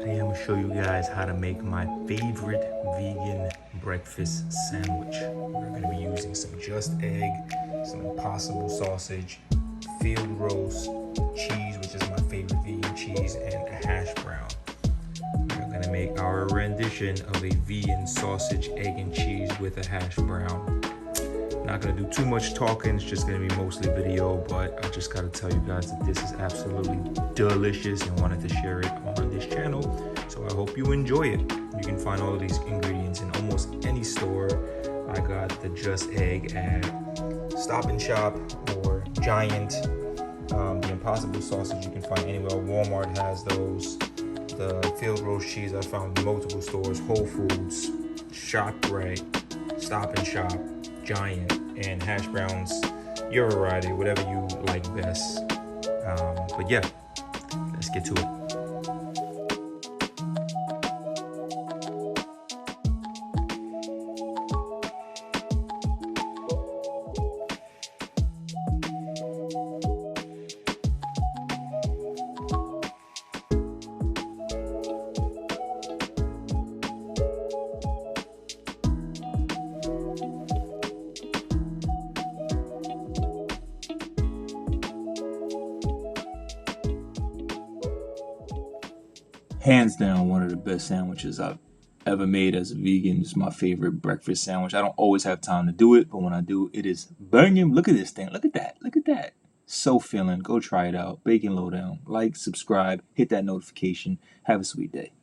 Today I'm gonna show you guys how to make my favorite vegan breakfast sandwich. We're gonna be using some Just Egg, some Impossible sausage, field roast, cheese, which is my favorite vegan cheese, and a hash brown. We're gonna make our rendition of a vegan sausage, egg, and cheese with a hash brown. Not gonna do too much talking, it's just gonna be mostly video, but I just gotta tell you guys that this is absolutely delicious and wanted to share it on this channel. So I hope you enjoy it. You can find all of these ingredients in almost any store. I got the Just Egg at Stop and Shop or Giant. The Impossible sausage you can find anywhere. Walmart has those. The field roast cheese I found in multiple stores. Whole Foods, ShopRite, Stop and Shop, Giant, and hash browns, your variety, whatever you like best. But yeah, let's get to it. Hands down, one of the best sandwiches I've ever made as a vegan. It's my favorite breakfast sandwich. I don't always have time to do it, but when I do, it is banging. Look at this thing. Look at that. Look at that. So filling. Go try it out. Bacon Lowdown. Like, subscribe, hit that notification. Have a sweet day.